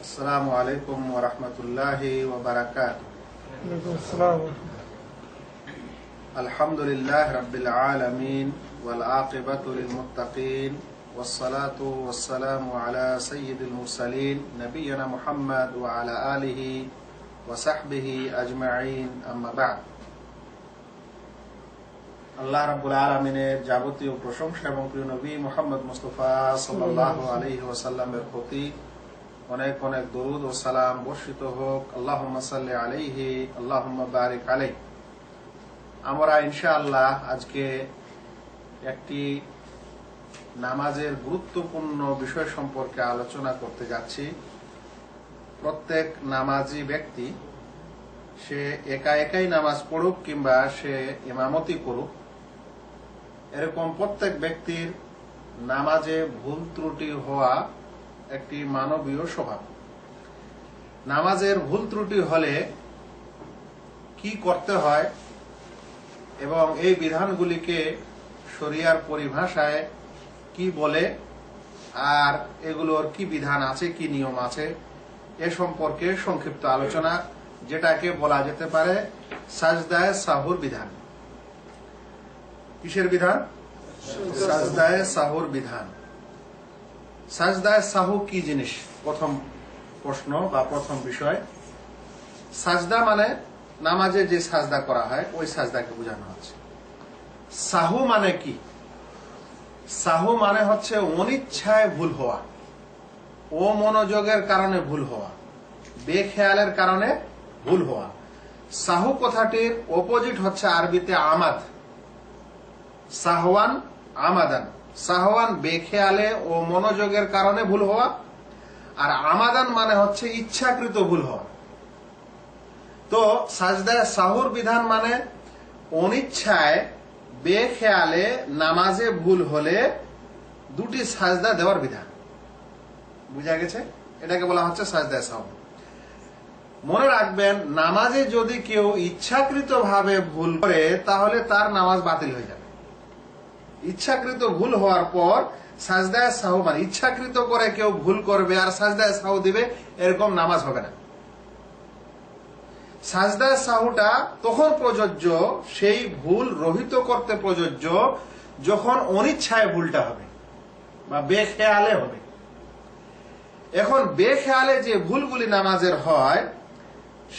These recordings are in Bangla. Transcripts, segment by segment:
আসসালামু আলাইকুম ওয়া রাহমাতুল্লাহি ওয়া বারাকাতুহু। ওয়ালাইকুম আসসালাম। আলহামদুলিল্লাহি রাব্বিল আলামিন ওয়াল আকিবাতু লিল মুত্তাকিন ওয়াস সালাতু ওয়াস সালামু আলা সাইয়্যিদিল মুরসালিন নবিয়িনা মুহাম্মদ ওয়া আলা আলিহি ওয়া সাহবিহি আজমাইন, আম্মা বা'দ। আল্লাহ রাব্বুল আলামিনের যাবতীয় প্রশংসা এবং প্রিয় নবী মুহাম্মদ মুস্তাফা সাল্লাল্লাহু আলাইহি ওয়াসাল্লামের প্রতি অনেক অনেক দরুদ ও সালাম বর্ষিত হোক। আল্লাহুম্মা সাল্লি আলাইহি আল্লাহুম্মা বারিক আলাইহি। আমরা ইনশাআল্লাহ আজকে একটি নামাজের গুরুত্বপূর্ণ বিষয় সম্পর্কে আলোচনা করতে যাচ্ছি। প্রত্যেক নামাজি ব্যক্তি সে একা একাই নামাজ পড়ুক কিংবা সে ইমামতি করুক, এরকম প্রত্যেক ব্যক্তির নামাজে ভুল ত্রুটি হওয়া একটি মানবীয় স্বভাব। নামাজের ভুল ত্রুটি হলে কি করতে হয় এবং এই বিধানগুলিকে শরিয়ার পরিভাষায় কি বলে আর এগুলোর কি বিধান আছে, কি নিয়ম আছে, এ সম্পর্কে সংক্ষিপ্ত আলোচনা, যেটাকে বলা যেতে পারে সাজদায়ে সাহুর বিধান। কিসের বিধান? সাজদায়ে সাহুর বিধান। সাজদায়ে সাহু কি জিনিস? প্রথম প্রশ্ন বা প্রথম বিষয়, সাজদা মানে নামাজে যে সাজদা করা হয় ওই সাজদাকে বোঝানো হচ্ছে। সাহু মানে কি? সাহু মানে হচ্ছে অনিচ্ছায় ভুল হওয়া, অমনোযোগের কারণে ভুল হওয়া, বেখেয়ালের কারণে ভুল হওয়া। সাহু কথাটির অপোজিট হচ্ছে আরবিতে আমাদ। সাহওয়ান, আমাদান। সাহওয়ান বেখেয়ালে ও মনোযোগের কারণে ভুল হওয়া, আর আমাদান মানে হচ্ছে ইচ্ছাকৃত ভুল হওয়া। তো সাজদায়ে সাহুর বিধান মানে অনিচ্ছায় বেখেয়ালে নামাজে ভুল হলে দুটি সাজদা দেওয়ার বিধান। বুঝা গেছে? এটাকে বলা হচ্ছে সাজদায়ে সাহু। মনে রাখবেন, নামাজে যদি কেউ ইচ্ছাকৃত ভাবে ভুল করে তাহলে তার নামাজ বাতিল হয়ে যাবে। ইচ্ছাকৃত ভুল হওয়ার পর সাজদায়ে সাহু মানে ইচ্ছাকৃত করে কেউ ভুল করবে আর সাজদায়ে সাহু দিবে, এরকম নামাজ হবে না। সাজদায়ে সাহুটা তখন প্রযোজ্য, সেই ভুল রহিত করতে প্রযোজ্য যখন অনিচ্ছায় ভুলটা হবে বা বেখেয়ালে হবে। এখন বেখেয়ালে যে ভুলগুলি নামাজের হয়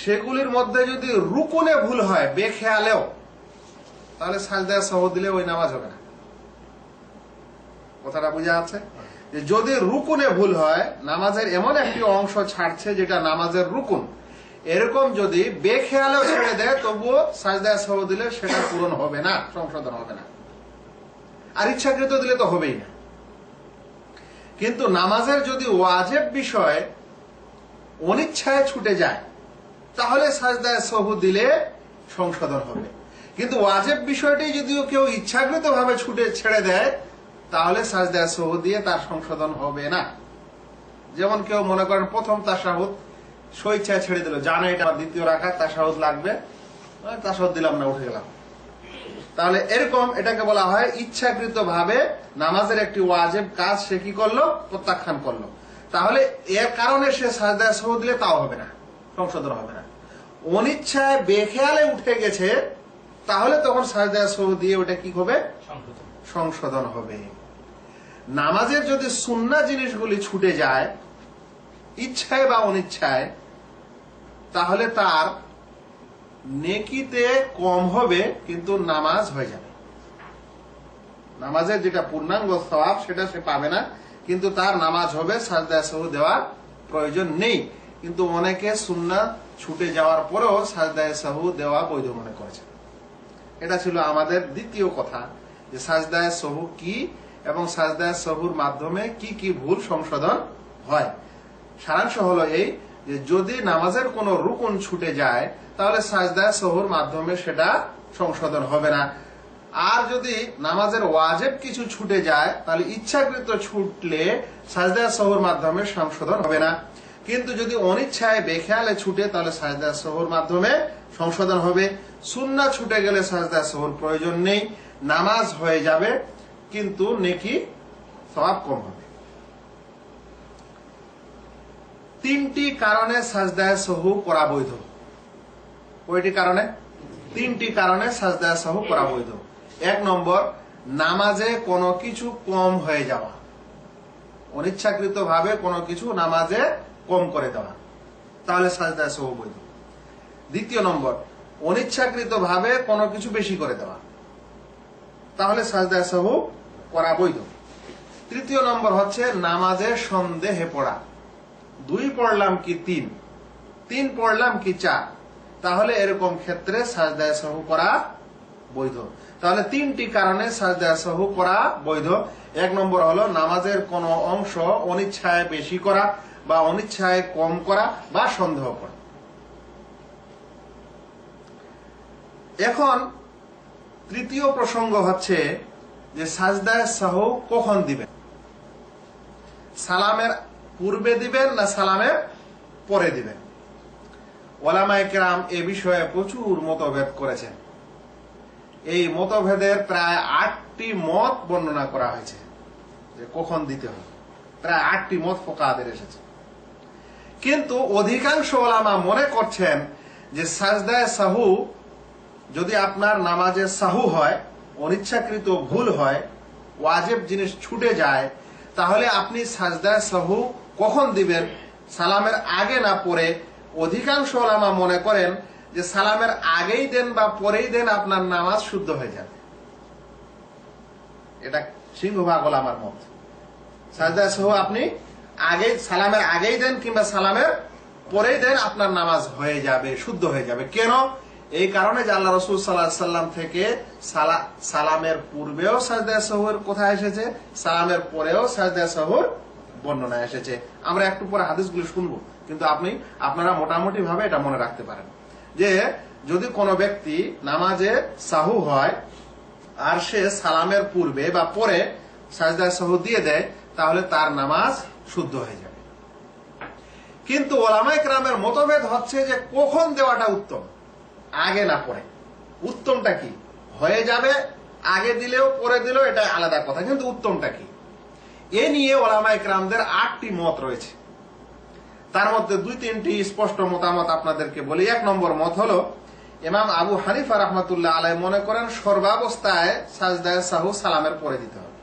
সেগুলির মধ্যে যদি রুকুনে ভুল হয় বেখেয়ালেও, তাহলে সাজদায়ে সাহু দিলে ওই নামাজ হবে না। কথাটা বুঝা আছে? যে যদি রুকুনে ভুল হয়, নামাজের এমন একটি অংশ ছাড়ছে যেটা নামাজের রুকুন, এরকম যদি বেখেয়ালেও ছেড়ে দেয় তবুও সাজদায়ে সাহু দিলে সেটা পূরণ হবে না, সংশোধন হবে না। আর ইচ্ছাকৃত দিলে তো হবেই না। কিন্তু নামাজের যদি ওয়াজিব বিষয় অনিচ্ছায় ছুটে যায় তাহলে সাজদায়ে সাহু দিলে সংশোধন হবে। কিন্তু ওয়াজিব বিষয়টি যদিও কেউ ইচ্ছাকৃত ভাবে ছেড়ে দেয় তাহলে সাজদায়ে সাহু দিয়ে তার সংশোধন হবে না। যেমন কেউ মনে করেন প্রথম তাশাহুদ স্বেচ্ছায় ছেড়ে দিল, জানে এটা দ্বিতীয় রাকাত তাশাহুদ লাগবে, তাশাহুদ দিলাম না, উঠে গেলাম, তাহলে এরকম এটাকে বলা হয় ইচ্ছাকৃত ভাবে নামাজের একটি ওয়াজিব কাজ সে কি করলো? প্রত্যাখ্যান করলো। তাহলে এর কারণে সে সাজদায়ে সাহু দিলে তাও হবে না, সংশোধন হবে না। অনিচ্ছায় বেখেয়ালে উঠে গেছে তাহলে তখন সাজদায়ে সাহু দিয়ে ওটা কি হবে? সংশোধন হবে। নামাজের যদি সুন্নাহ জিনিসগুলি ছুটে যায় ইচ্ছায় বা অনিচ্ছায়, তাহলে তার নেকিতে কম হবে কিন্তু নামাজ হয়ে যাবে। নামাজের যেটা পূর্ণাঙ্গ সওয়াব সেটা সে পাবে না, কিন্তু তার নামাজ হবে, সাজদায়ে সাহু দেওয়ার প্রয়োজন নেই। কিন্তু অনেকে সুন্নাহ ছুটে যাওয়ার পরেও সাজদায়ে সাহু দেওয়া বৈধ মনে করেছে। এটা ছিল আমাদের দ্বিতীয় কথা, যে সাজদায়ে সাহু কি এবং সাজদায়ে সাহুর মাধ্যমে কি কি ভুল সংশোধন হয়। সারাংশ হলো এই, যে যদি নামাজের কোনো রুকুন ছুটে যায় তাহলে সাজদায়ে সাহুর মাধ্যমে সেটা সংশোধন হবে না। আর যদি নামাজের ওয়াজিব কিছু ছুটে যায় তাহলে ইচ্ছাকৃত ছুটলে সাজদায়ে সাহুর মাধ্যমে সংশোধন হবে না। কিন্তু যদি অনিচ্ছায় বেখেয়ালে ছুটে তাহলে সাজদায়ে সাহুর মাধ্যমে সংশোধন হবে। সুন্নাহ ছুটে গেলে সাজদায়ে সাহুর প্রয়োজন নেই, নামাজ হয়ে যাবে কিন্তু নেকি সওয়াব কম হবে। তিনটি কারণে সাজদায়ে সাহু করা বৈধ। কয়টি কারণে? তিনটি কারণে সাজদায়ে সাহু করা বৈধ। 1 নম্বর, নামাজে কোনো কিছু কম হয়ে যাওয়া, অনিচ্ছাকৃত ভাবে কোনো কিছু নামাজে কম করে দেওয়া, তাহলে সাজদায়ে সাহু বৈধ। 2 নম্বর, অনিচ্ছাকৃত ভাবে কোনো কিছু বেশি করে দেওয়া, তাহলে সাজদায়ে সাহু করা বৈধ। 3 নম্বর হচ্ছে নামাজে সন্দেহে পড়া, 2 পড়লাম কি 3 পড়লাম কি 4, তাহলে এরকম ক্ষেত্রে সাজদায়ে সাহু করা বৈধ। তাহলে 3টি কারণে সাজদায়ে সাহু করা বৈধ। 1 নম্বর হলো নামাজের কোনো অংশ অনিচ্ছায় বেশি করা বা অনিচ্ছায় কম করা বা সন্দেহ করা। এখন তৃতীয় প্রসঙ্গ হচ্ছে যে সাজদায়ে সাহু কখন দিবেন, সালামের পূর্বে দিবেন না সালামের পরে দিবেন। ওলামায়ে কেরাম এ বিষয়ে প্রচুর মতভেদ করেছেন। এই মতভেদের প্রায় 8টি মত বর্ণনা করা হয়েছে যে কখন দিতে হবে। প্রায় 8টি মত ফুকাহাদের এসেছে, কিন্তু অধিকাংশ ওলামা মনে করছেন যে সাজদায়ে সাহু যদি আপনার নামাজে সাহু হয়, অনিচ্ছাকৃত ভুল হয়, ওয়াজিব জিনিস ছুটে যায়, তাহলে আপনি সাজদায়ে সাহু কখন দিবেন, সালামের আগে না পরে? অধিকাংশ ওলামা মনে করেন যে সালামের আগেই দেন বা পরেই দেন, আপনার নামাজ শুদ্ধ হয়ে যাবে। এটা সিংহভাগ ওলামার মত। সাজদায়ে সাহু আপনি আগে সালামের আগেই দেন কিংবা সালামের পরেই দেন, আপনার নামাজ হয়ে যাবে, শুদ্ধ হয়ে যাবে। কেন? এই কারণে যে আল্লাহ রাসূল সাল্লাল্লাহু আলাইহি সাল্লাম থেকে সালামের পূর্বেও সাজদায়ে সাহুর কথা এসেছে, সালামের পরেও সাজদায়ে সাহুর বর্ণনা এসেছে। আমরা একটু পরে হাদিসগুলো শুনবো, কিন্তু আপনারা মোটামুটি ভাবে এটা মনে রাখতে পারেন যে যদি কোনো ব্যক্তি নামাজে সাহু হয় আর সে সালামের পূর্বে বা পরে সাজদায়ে সাহু দিয়ে দেয়, তাহলে তার নামাজ শুদ্ধ হয়ে যাবে। কিন্তু ওলামায়ে কেরামের মতভেদ হচ্ছে যে কখন দেওয়াটা উত্তম, আগে না পরে। উত্তমটা কি? হয়ে যাবে আগে দিলেও পরে দিলেও, এটা আলাদা কথা, কিন্তু উত্তমটা কি? এ নিয়ে ওলামায়ে কেরামদের 8টি মত রয়েছে। তার মধ্যে 2-3টি স্পষ্ট মতামত আপনাদেরকে বলি। 1 নম্বর মত হলো ইমাম আবু হানিফা রাহমাতুল্লাহ আলাইহি মনে করেন সর্বাবস্থায় সাজদায়ে সাহু সালামের পরে দিতে হবে।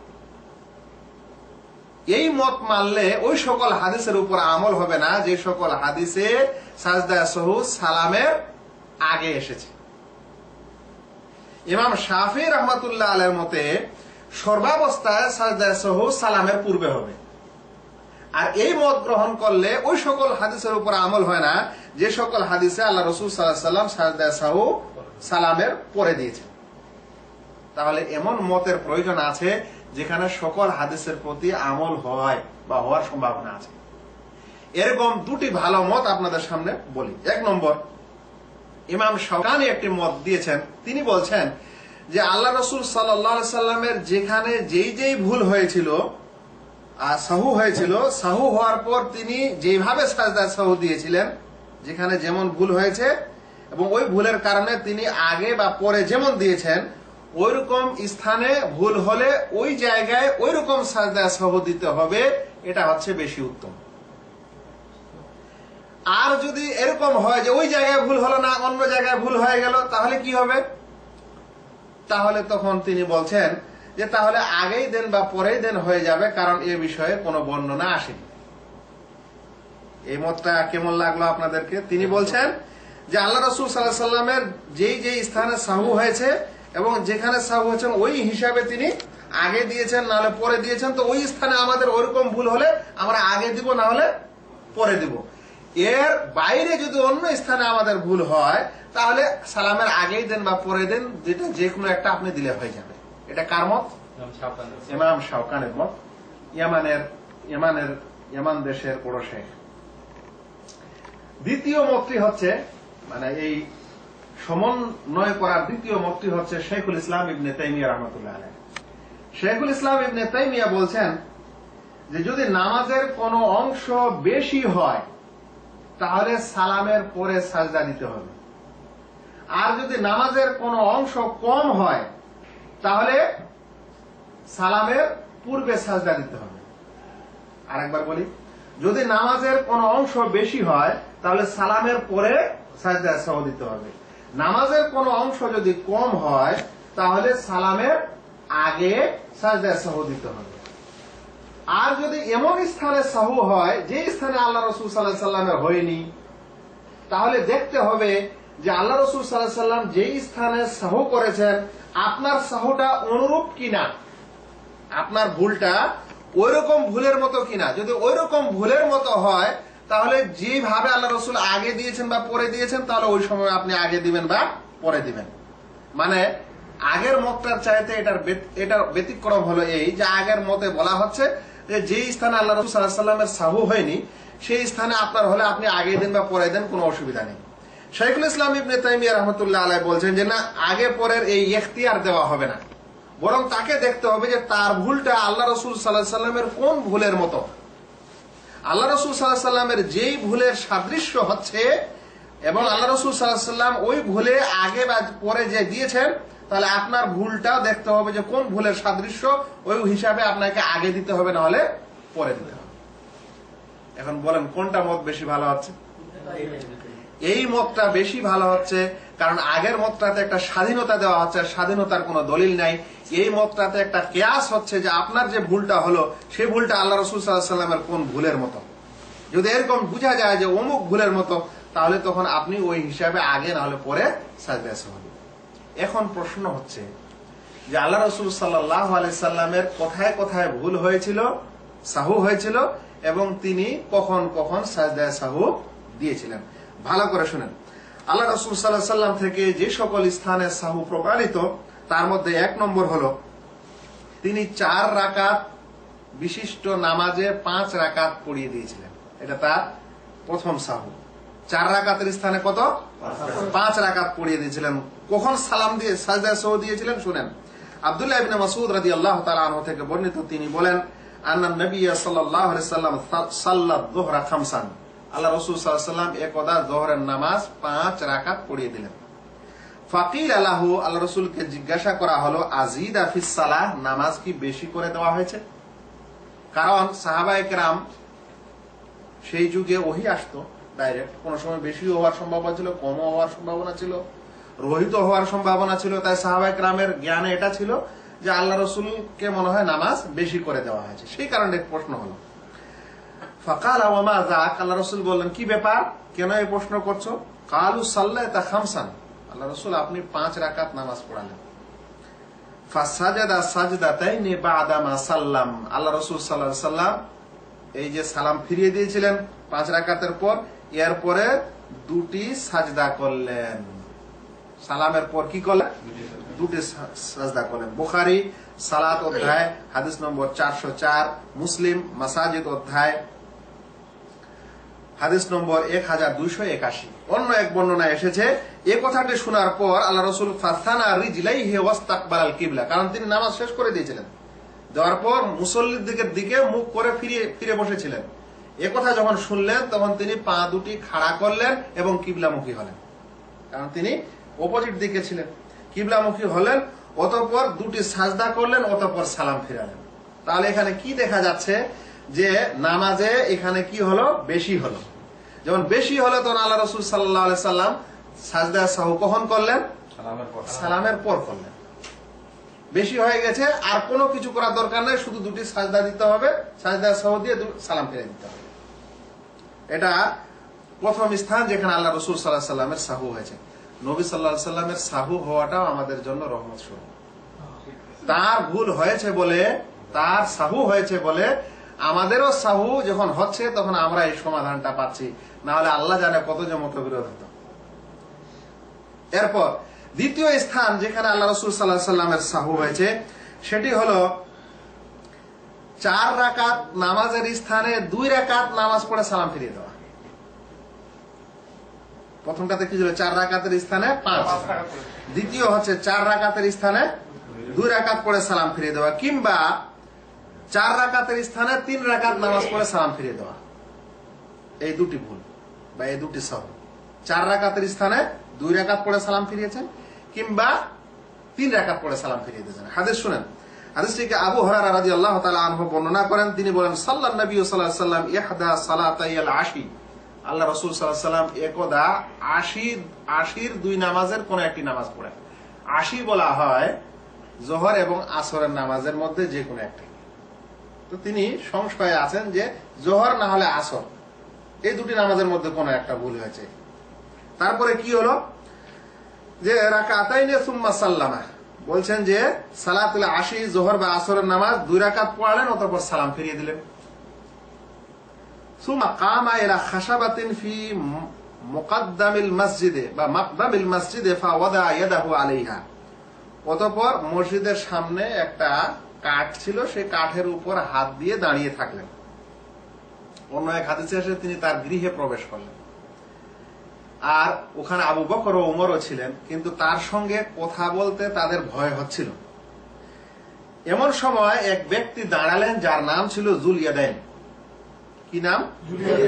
এই মত মানলে ওই সকল হাদিসের উপর আমল হবে না যে সকল হাদিসে সাজদায়ে সাহু সালামের আগে এসেছে। ইমাম শাফিঈ রাহমাতুল্লাহ আলাইহির মতে সর্বাবস্থায় সাজদায়ে সাহু সালামের পূর্বে হবে। আর এই মত গ্রহণ করলে ওই সকল হাদিসের উপর আমল হয় না যে সকল হাদিসে আল্লাহ রাসূল সাল্লাল্লাহু আলাইহি সাল্লাম সাজদায়ে সাহু সালামের পরে দিয়েছেন। তাহলে এমন মতের প্রয়োজন আছে যেখানে সকল হাদিসের প্রতি আমল হয় বা হওয়ার সম্ভাবনা আছে। এরকম 2টি ভালো মত আপনাদের সামনে বলি। 1 নম্বর, ইমাম শাওকানি একটি মত দিয়েছেন। তিনি বলছেন যে আল্লাহ রাসূল সাল্লাল্লাহু আলাইহি সাল্লামের যেখানে যেই ভুল হয়েছিল আর সাহু হয়েছিল, সাহু হওয়ার পর তিনি যেভাবে সাজদায়ে সাহু দিয়েছিলেন, যেখানে যেমন ভুল হয়েছে এবং ওই ভুলের কারণে তিনি আগে বা পরে যেমন দিয়েছেন, ওইরকম স্থানে ভুল হলে ওই জায়গায় ওইরকম সাজদায়ে সাহু দিতে হবে। এটা হচ্ছে বেশি উত্তম। আর যদি এরকম হয় যে ওই জায়গায় ভুল হলো না, অন্য জায়গায় ভুল হয়ে গেল, তাহলে কি হবে? তাহলে তখন তিনি বলছেন যে তাহলে আগেই দেন বা পরেই দেন হয়ে যাবে, কারণ এ বিষয়ে কোনো বর্ণনা আসেনি। এই মতটা কেমন লাগলো আপনাদেরকে? তিনি বলছেন যে আল্লাহ রাসূল সাল্লাল্লাহু আলাইহি সাল্লামের যেই স্থানে সাহু হয়েছে এবং যেখানে সাহু হয়েছেন ওই হিসাবে তিনি আগে দিয়েছেন, না হলে পরে দিয়েছেন। তো ওই স্থানে আমাদের ওইরকম ভুল হলে আমরা আগে দিব, না হলে পরে দিব। এর বাইরে যদি অন্য স্থানে আমাদের ভুল হয়, তাহলে সালামের আগেই দেন বা পরে দেন, যেটা যে কোনো একটা আপনি দিলে হয়ে যাবে। এটা কার মত? ইমাম শাওকানির মত, ইয়ামান দেশের বড় শেখ। দ্বিতীয় মতটি হচ্ছে, মানে এই সমন্বয় করার দ্বিতীয় মতটি হচ্ছে শাইখুল ইসলাম ইবনে তাইমিয়া রাহমাতুল্লাহ আলাইহি। শাইখুল ইসলাম ইবনে তাইমিয়া বলছেন যে যদি নামাজের কোনো অংশ বেশি হয় তাহলে সালামের পরে সাজদা দিতে হবে, আর যদি নামাজের কোনো অংশ কম হয় তাহলে সালামের পূর্বে সাজদা দিতে হবে। আরেকবার বলি, যদি নামাজের কোন অংশ বেশি হয় তাহলে সালামের পরে সাজদায়ে সাহু দিতে হবে। নামাজের কোন অংশ যদি কম হয় তাহলে সালামের আগে সাজদায়ে সাহু দিতে হবে। আর যদি এমন স্থানে সাহু হয় যে স্থানে আল্লাহ রাসূল সাল্লাল্লাহু আলাইহি সাল্লামের হয়নি, তাহলে দেখতে হবে যে আল্লাহ রাসূল সাল্লাল্লাহু আলাইহি সাল্লাম যেই স্থানে সাহু করেছেন আপনার সাহুটা অনুরূপ কিনা, আপনার ভুলটা ওইরকম ভুলের মতো কিনা। যদি ওইরকম ভুলের মতো হয় তাহলে যেভাবে আল্লাহ রাসূল আগে দিয়েছেন বা পরে দিয়েছেন তাহলে ওই সময় আপনি আগে দিবেন বা পরে দিবেন। মানে আগের মতটার চাইতে এটার ব্যতিক্রম হলো এই যে আগের মতে বলা হচ্ছে যে যেই স্থানে আল্লাহ রাসূল সাল্লাল্লাহু আলাইহি সাল্লামের সাহু হয়নি সেই স্থানে আপনার হলে আপনি আগে দেন বা পরে দেন, কোনো অসুবিধা নেই। শাইখুল ইসলাম ইবনে তাইমিয়া রাহমাতুল্লাহ আলাইহি বলছেন যে না, আগে পরের এই ইখতিয়ার দেওয়া হবে না, বরং তাকে দেখতে হবে যে তার ভুলটা আল্লাহ রাসূল সাল্লাল্লাহু আলাইহি সাল্লামের কোন ভুলের মতো। আল্লাহ রাসূল সাল্লাল্লাহু আলাইহি সাল্লামের যেই ভুলের সাদৃশ্য হচ্ছে এবং আল্লাহ রাসূল সাল্লাল্লাহু আলাইহি সাল্লাম ওই ভুলে আগে বা পরে যে দিয়েছেন, তাহলে আপনার ভুলটা দেখতে হবে যে কোন ভুলের সাদৃশ্য, ওই হিসাবে আপনাকে আগে দিতে হবে, না হলে পরে দিতে হবে। এখন বলেন কোনটা মত বেশি ভালো হচ্ছে? এই মতটা বেশি ভালো হচ্ছে, কারণ আগের মতটাতে একটা স্বাধীনতা দেওয়া হচ্ছে, স্বাধীনতার কোনো দলিল নাই। এই মতটাতে একটা কিয়াস হচ্ছে যে আপনার যে ভুলটা হলো সেই ভুলটা আল্লাহ রাসূল সাল্লাল্লাহু আলাইহি সাল্লামের কোন ভুলের মতো। যদি এরকম বোঝা যায় যে অমুক ভুলের মতো, তাহলে তখন আপনি ওই হিসাবে আগে না হলে পরে সাজদায়ে সাহু দিবেন। এখন প্রশ্ন হচ্ছে যে আল্লাহ রাসূল সাল্লাল্লাহু আলাইহি সাল্লামের কোথায় কোথায় ভুল হয়েছিল, সাহু হয়েছিল, এবং তিনি কখন কখন সাজদায়ে সাহু দিয়েছিলেন। ভালো করে শুনেন। আল্লাহ রাসূল সাল্লাল্লাহু আলাইহি সাল্লাম থেকে যে সকল স্থানে সাহু প্রমাণিত তার মধ্যে 1 নম্বর হলো তিনি 4 রাকাত বিশিষ্ট নামাজে 5 রাকাত পড়িয়ে দিয়েছিলেন। এটা তার প্রথম সাহু। 4 রাকাতের স্থানে কত? 5 রাকাত পড়িয়ে দিয়েছিলেন। কখন সালাম দিয়ে সাজদায়ে সাহু দিয়েছিলেন শুনেন। আব্দুল্লাহ ইবনে মাসউদ রাদিয়াল্লাহু তাআলা আনহু থেকে বর্ণিত, তিনি বলেন আন্নান নবী সাল্লাল্লাহু আলাইহি সাল্লাম সাল্লাত যুহরা খামসান, আল্লাহ রাসূল সাল্লাল্লাহু আলাইহি সাল্লাম একদা যোহরের নামাজ 5 রাকাত পড়িয়ে দিলেন। ফাকিল আলাহু, আল্লাহ রাসূলকে জিজ্ঞাসা করা হলো আযীদা ফিস সালাহ, নামাজ কি বেশি করে দেওয়া হয়েছে? কারণ সাহাবায়ে কেরাম সেই যুগে ওহী আসতো ডাইরেক্ট, কোন সময় বেশি হওয়ার সম্ভাবনা ছিল, কম হওয়ার সম্ভাবনা ছিল, রহিত হওয়ার সম্ভাবনা ছিল। তাই সাহাবায়ে কেরামের জ্ঞানে এটা ছিল যে আল্লাহ রাসূলকে মনে হয় নামাজ বেশি করে দেওয়া হয়েছে, সেই কারণে প্রশ্ন হলো। ফাকালা ওয়া মা যাক, আল্লাহ রাসূল বললেন কি ব্যাপার, কেন এই প্রশ্ন করছো? কালু সাল্লাতা খামসান, আল্লাহ রাসূল আপনি 5 রাকাত নামাজ পড়ালেন। ফাসাজাদা সাজদাতাইনি বাদা মা সাল্লাম, আল্লাহ রাসূল সাল্লাল্লাহু আলাইহি সাল্লাম এই যে সালাম ফিরিয়ে দিয়েছিলেন 5 রাকাতের পর, এরপরে 2টি সাজদা করলেন। সালামের পর কি করলেন? 2টি সাজদা করলেন। বুখারী সালাত অধ্যায় হাদিস নম্বর 404, মুসলিম মাসাজিদ অধ্যায় হাদিস নম্বর 1281। অন্য এক বর্ণনা এসেছে এই কথাটি শোনার পর আল্লাহ রাসূল ফাসানা রিজলাইহি ওয়াস্তাকবালাল কিবলা, কারণ তিনি নামাজ শেষ করে দিয়েছিলেন, দেওয়ার পর মুসল্লির দিকে মুখ করে ফিরে বসেছিলেন। এ কথা যখন শুনলেন তখন তিনি পা দুটি খাড়া করলেন এবং কিবলামুখী হলেন, কারণ তিনি অপোজিট দিকে ছিলেন। কিবলামুখী হলেন, অতঃপর 2টি সাজদা করলেন, অতঃপর সালাম ফিরালেন। তাহলে এখানে কি দেখা যাচ্ছে যে নামাজে এখানে কি হলো? বেশি হলো। যেমন বেশি হলো তখন আল্লাহ রাসূল সাল্লাল্লাহু আলাইহি সাল্লাম সাজদায়ে সাহু কখন করলেন? সালামের পর করলেন। বেশি হয়ে গেছে, আর কোনো কিছু করার দরকার নেই, শুধু 2টি সাজদা দিতে হবে, সাজদায়ে সাহু দিয়ে সালাম ফিরিয়ে দিতে হবে। এটা প্রথম স্থান যেখানে আল্লাহ রাসূল সাল্লাল্লাহু আলাইহি সাল্লামের সাহু হয়েছে। নবী সাল্লাল্লাহু আলাইহি সাল্লামের সাহু হওয়াটাও আমাদের জন্য রহমত স্বরূপ। তার ভুল হয়েছে বলে, তার সাহু হয়েছে বলে আমাদেরও সাহু যখন হচ্ছে তখন আমরা এই সমাধানটা পাচ্ছি, না হলে আল্লাহ জানে কত যে মতবিরোধ হতো। এরপর দ্বিতীয় স্থান যেখানে আল্লাহ রাসূল সাল্লাল্লাহু আলাইহি সাল্লামের সাহু হয়েছে সেটি হলো 4 রাকাত নামাজের স্থানে 2 রাকাত নামাজ পড়ে সালাম ফিরিয়ে দেওয়া। প্রথমটাতে কি ছিল? 4 রাকাতের স্থানে 5, দ্বিতীয় হচ্ছে 4 রাকাতের স্থানে 2 রাকাত পড়ে সালাম ফিরিয়ে দেওয়া, কিংবা 4 রাকাতের স্থানে 3 রাকাত নামাজ পড়ে সালাম ফিরিয়ে দেওয়া। এই 2টি ভুল বা এই 2টি সাহু। 4 রাকাতের স্থানে 2 রাকাত পড়ে সালাম ফিরিয়েছেন, কিংবা 3 রাকাত পড়ে সালাম ফিরিয়ে দিয়েছেন। হাদিস শুনেন, হাদিসটিকে আবু হুরায়রা রাদিয়াল্লাহু তাআলা আনহু বর্ণনা করেন। তিনি বলেন, সাল্লাল্লাহু নবী সাল্লাল্লাহু আলাইহি ওয়াসাল্লাম ইহদা সালাতাইল আশি, আল্লাহ রাসূল সাল্লাল্লাহু আলাইহি ওয়াসাল্লাম একদা আশির দুই নামাজের কোন একটি নামাজ পড়েন। আশি বলা হয় জোহর এবং আসরের নামাজের মধ্যে যে কোনো একটি। তো তিনি সংশয়ে আছেন যে জোহর না হলে আসর, এই দুটি নামাজের মধ্যে কোন একটা ভুল হয়েছে। তারপরে কি হলো যে রাকাতাইনে সুম্মা সাল্লামা, বলছেন যে সালাতুল আশি জোহর বা আসরের নামাজ 2 রাকাত পড়লেন, অতঃপর সালাম ফিরিয়ে দিলেন। সুম্মা কামা ইলা খাশাবাতিন ফি মুকদ্দামিল মসজিদে বা মাকদামিল মসজিদে ফাওয়াদা ইয়াদাহু আলাইহা, অতঃপর মসজিদের সামনে একটা কাঠ ছিল, সেই কাঠের উপর হাত দিয়ে দাঁড়িয়ে থাকলেন। অন্য এক হাদিসে এসে তিনি তার গৃহে প্রবেশ করলেন। আর ওখানে আবু বকর ও উমরও ছিলেন, কিন্তু তার সঙ্গে কথা বলতে তাদের ভয় হচ্ছিল। এমন সময় এক ব্যক্তি দাঁড়ালেন যার নাম ছিল জুলইয়াদাইন। কি নাম?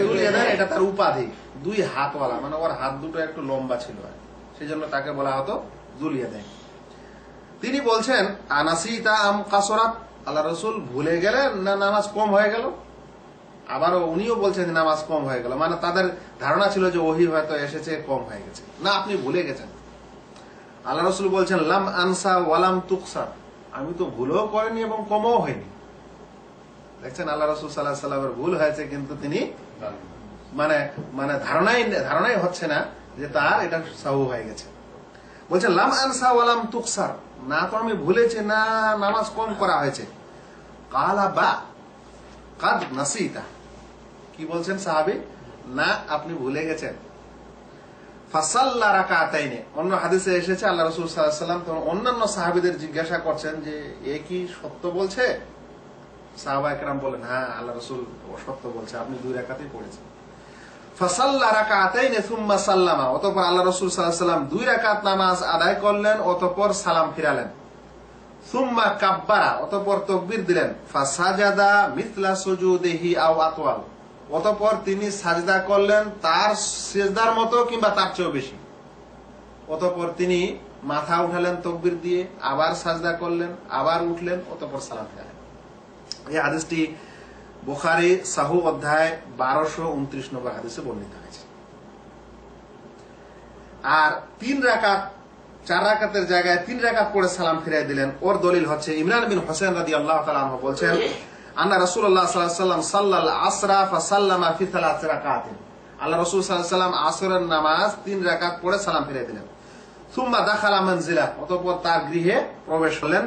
জুলইয়াদাইন। এটা তার উপাধি, 2 হাতওয়ালা, মানে ওর হাত দুটো একটু লম্বা ছিল, সেই জন্য তাকে বলা হতো জুলইয়াদাইন। তিনি বলছেন, আনাসিতা আম কাসরাত, আল্লাহ রাসূল ভুলে গেলেন না নামাজ কম হয়ে গেল? আবারও উনিও বলছেন নামাজ কম হয়ে গেল, মানে তাদের ধারণা ছিল যে ওহী হয়তো এসেছে, কম হয়ে গেছে। না, আপনি ভুলে গেছেন। আল্লাহ রাসূল বলছেন, লাম আনসা ওয়ালাম তুকসার, আমি তো ভুলও করিনি এবং কমও হয়নি। দেখছেন, আল্লাহ রাসূল সাল্লাল্লাহু আলাইহি ওয়াসাল্লামের ভুল হয়েছে, কিন্তু তিনি মানে ধারণাই হচ্ছে না যে তার এটা সাহু হয়ে গেছে। বলছেন লাম আনসা ওয়ালাম তুকসার, না তো আমি ভুলেছি না নামাজ কম করা হয়েছে। কালা বা কাদ নাসিতা, কি বলছেন সাহাবী? না, আপনি ভুলে গেছেন। ফাসাল্লা রাকাতাইনে, অন্য হাদিসে এসেছে আল্লাহ রাসূল সাল্লাল্লাহু আলাইহি ওয়াসাল্লাম তখন অন্যান্য সাহাবীদের জিজ্ঞাসা করছেন যে এ কি সত্য বলছে? সাহাবায়ে কেরাম বলেন, হ্যাঁ আল্লাহ রাসূল সত্য বলছে, আপনি 2 রাকাতই পড়েছেন। ফাসাল্লা রাকাতাইনে সুম্মা সাল্লামা, অতঃপর আল্লাহ রাসূল সাল্লাল্লাহু আলাইহি ওয়াসাল্লাম 2 রাকাত নামাজ আদায় করলেন, অতঃপর সালাম ফিরালেন। সুম্মা কাব্বারা, অতঃপর তাকবীর দিলেন। ফাসাজাদা মিথলা সুজুদিহি আও আতওয়াল, অতঃপর তিনি সাজদা করলেন তার সিজদার মতো কিংবা তার চেয়েও বেশি। অতঃপর তিনি মাথা উঠালেন তাকবীর দিয়ে, আবার সাজদা করলেন, আবার উঠলেন, অতঃপর সালাম ফিরালেন। এই হাদিসটি বুখারী সাহু অধ্যায় 1229 নম্বর হাদিসে বর্ণিত হয়েছে। আর 4 রাকাতের জায়গায় 3 রাকাত পড়ে সালাম ফিরিয়ে দিলেন। ওর দলিল হচ্ছে ইমরান বিন হুসাইন রাদিয়াল্লাহু তাআলা আনহু বলছেন, আন্না রাসূলুল্লাহ সাল্লাল্লাহু আলাইহি ওয়াসাল্লাম সাল্লাল আসরা ফাসাল্লামা ফি 3 রাকাতিন, আল্লাহ রাসূল সাল্লাল্লাহু আলাইহি ওয়াসাল্লাম আসরের নামাজ 3 রাকাত পড়ে সালাম ফিরিয়ে দিলেন। সুম্মা দাখালা মানজিলা, অতঃপর তার গৃহে প্রবেশ করলেন।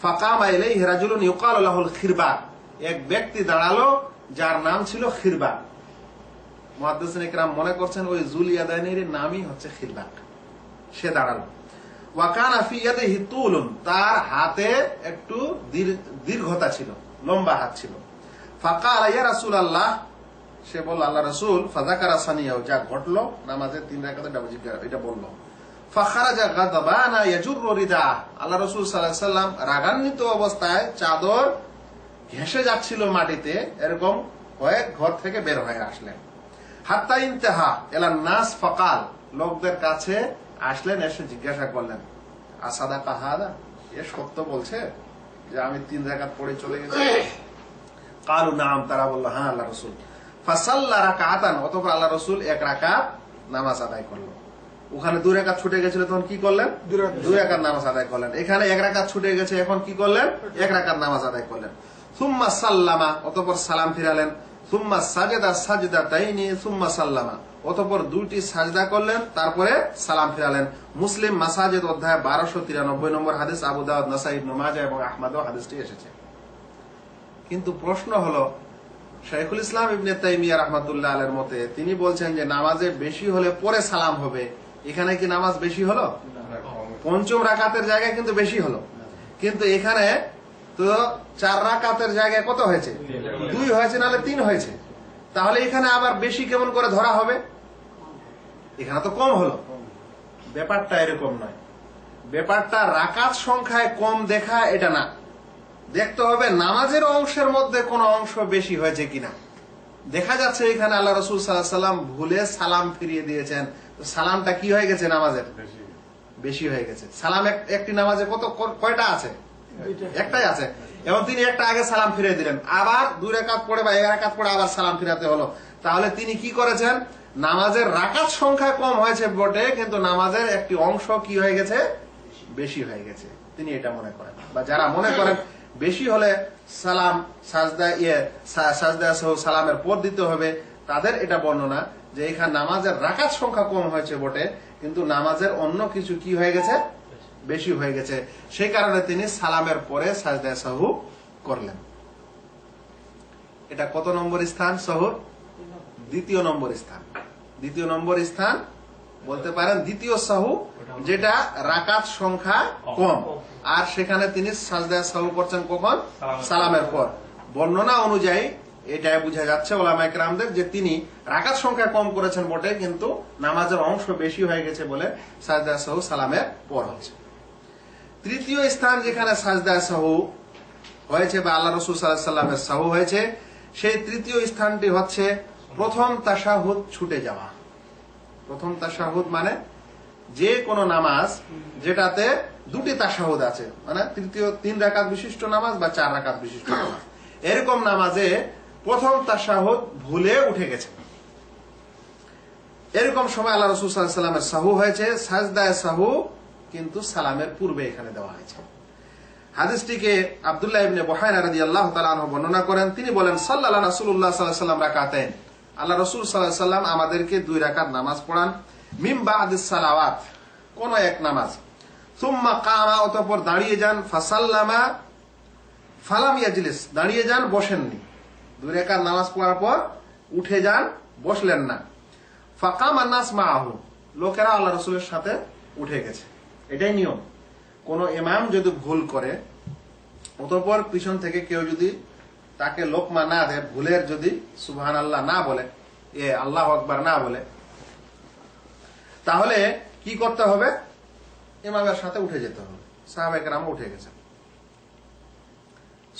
ফাকামা ইলাইহি রাজুলুন ইউকালু লাহুল খিরবা, এক ব্যক্তি দাঁড়ালো যার নাম ছিল খিরবা। মুহাদ্দিসিন ইকরাম মনে করছেন ওই জুলইয়াদাইনের নামই হচ্ছে খিরবা। সে দাঁড়ালো। ওয়া কানা ফি ইয়াদিহি তুলুন, তার হাতে একটু দীর্ঘতা ছিল, লম্বা হাত ছিল। ফাকালা ইয়া রাসূলুল্লাহ, সে বলল আল্লাহ রাসূল, ফাযাকারা সানিয়াও, যা ঘটলো নামাজে 3 রাকাতের এটা বলল। ফাখারাজা গাদাবানা ইয়াজুরু রিদা, আল্লাহ রাসূল সাল্লাল্লাহু আলাইহি ওয়াসাল্লাম রাগান্বিত অবস্থায় চাদর ঘেঁষে যাচ্ছিল মাটিতে, এরকম হয়ে ঘর থেকে বের হয়ে আসলেন। হাত্তা ইনতাহা ইলা নাস ফাকাল, লোকদের কাছে আসলেন, এসে জিজ্ঞাসা করলেন, আসাদাকা হাদা, এ সত্য বলছে যে আমি 3 রাকাত পড়ে চলে গেছি? কালু নাম, তারা বলল হ্যাঁ আল্লাহ রাসূল। ফাসাল্লা রাকাতান, অতঃপর আল্লাহ রাসূল 1 রাকাত নামাজ আদায় করলেন। ওখানে 2 রাকাত ছুটে গেছিল, তখন কি করলেন? 2 রাকাত নামাজ আদায় করলেন। এখানে 1 রাকাত ছুটে গেছে, এখন কি করলেন? 1 রাকাত নামাজ আদায় করলেন। সুম্মা সাল্লামা, অতঃপর সালাম ফিরালেন। সুম্মা সাজাদা সাজদাতাইনি সুম্মা সাল্লামা, অতঃপর 2টি সাজদা করলেন, তারপরে সালাম ফিরালেন। মুসলিম মাসাজিদ অধ্যায় 1293 নম্বর হাদিস, আবু দাউদ, নাসাই, ইবনে মাজাহ এবং আহমদও হাদিসটি এসেছে। কিন্তু প্রশ্ন হলো, শাইখুল ইসলাম ইবনে তাইমিয়া রাহমাতুল্লাহ আলাইহির মতে তিনি বলছেন যে নামাজে বেশি হলে পরে সালাম হবে। এখানে কি নামাজ বেশি হলো? 5ম রাকাতের জায়গায় কিন্তু বেশি হলো, কিন্তু এখানে তো 4 রাকাতের জায়গায় কত হয়েছে? 2 হয়েছে, নাহলে 3 হয়েছে। তাহলে এখানে আবার বেশি কেমন করে ধরা হবে? এখানে তো কম হলো। ব্যাপারটা এরকম নয়। ব্যাপারটা রাকাত সংখ্যায় কম দেখা এটা না, দেখতে হবে নামাজের অংশের মধ্যে কোন অংশ বেশি হয়েছে কিনা। দেখা যাচ্ছে এখানে আল্লাহ রাসূল সাল্লাল্লাহু আলাইহি ওয়াসাল্লাম ভুলে সালাম ফিরিয়ে দিয়েছেন, তো সালামটা কি হয়ে গেছে? নামাজের বেশি হয়ে গেছে। সালাম একটি নামাজে কয়টা আছে? একটাই আছে, এবং তিনি একটা আগে সালাম ফিরিয়ে দিলেন, আবার 2 রাকাত পড়ে বা 1 রাকাত পড়ে আবার সালাম ফিরাতে হলো। তাহলে তিনি কি করেছেন? নামাজের রাকাত সংখ্যা কম হয়েছে বটে, কিন্তু নামাজের একটি অংশ কি হয়ে গেছে? বেশি হয়ে গেছে। তিনি এটা মনে করেন, বা যারা মনে করেন বেশি হলে সালাম সাজদা সহ সালামের পর দিতে হবে, তাদের এটা বর্ণনা যে এখানে নামাজের রাকাত সংখ্যা কম হয়েছে বটে, কিন্তু নামাজের অন্য কিছু কি হয়ে গেছে? বেশি হয়ে গেছে। সেই কারণে তিনি সালামের পরে সাজদা সাহু করলেন। এটা কত নম্বর স্থান? সহুর 2য় নম্বর স্থান। 2য় নম্বর স্থান বলতে পারেন দ্বিতীয় সাহু, যেটা রাকাত সংখ্যা কম, আর সেখানে তিনি সাজদা সাহু করছেন কখন? সালামের পর। বর্ণনা অনুযায়ী এটা বোঝা যাচ্ছে ওলামায়ে কেরামদের যে তিনি রাকাত সংখ্যা কম করেছেন বটে, কিন্তু নামাজের অংশ বেশি হয়ে গেছে বলে সাজদা সাহু সালামের পর হচ্ছে। 3য় স্থান যেখানে সাজদা সাহু হয়েছে বা আল্লাহ রাসূল সাল্লাল্লাহু আলাইহি ওয়াসাল্লামের সাহু হয়েছে, সেই 3য় স্থানটি হচ্ছে প্রথম তাশাহুদ ছুটে যাওয়া। প্রথম তাশাহুদ মানে যে কোনো নামাজ যেটাতে 2টি তাশাহুদ আছে, মানে 3 রাকাত বিশিষ্ট নামাজ বা 4 রাকাত বিশিষ্ট নামাজ, এরকম নামাজে প্রথম তাশাহুদ ভুলে উঠে গেছে, এরকম সময় আল্লাহ রাসূল সাল্লাল্লাহু আলাইহি ওয়াসাল্লামের সাহু হয়েছে। সাজদায়ে সাহু কিন্তু সালামের পূর্বে এখানে দেওয়া হয়েছে। হাদিসটিকে আব্দুল্লাহ ইবনে বুহাইরা রাদিয়াল্লাহু তাআলা আনহু বর্ণনা করেন। তিনি বলেন, সাল্লাল্লাহু রাসূলুল্লাহ সাল্লাল্লাহু আলাইহি ওয়াসাল্লাম রাকাতাইন, আল্লাহ রাসূল সাল্লাল্লাহু আলাইহি ওয়াসাল্লাম আমাদেরকে 2 রাকাত নামাজ পড়ান, মিন বাদিস সালাওয়াত, কোন এক নামাজ, সুম্মা কামা, অতঃপর দাঁড়িয়ে যান, ফাসাল্লামা ফালাম ইয়াজলিস, দাঁড়িয়ে যান, বসেননি। 2 রাকাত নামাজ পড়ার পর উঠে যান, বসলেন না। ফাকামান নাস মাআহু, লোকেরা আল্লাহ রাসূলের সাথে উঠে গেছে। এটাই নিয়ম। কোন ইমাম যদি ভুল করে, অতঃপর পিছন থেকে কেউ যদি তাকে লোকমা না দেয়, ভুলের যদি সুবহানাল্লাহ না বলে, আল্লাহু আকবার না বলে, তাহলে কি করতে হবে? ইমামের সাথে উঠে যেতে হবে। সাহাবায়ে কেরাম উঠে গেছেন,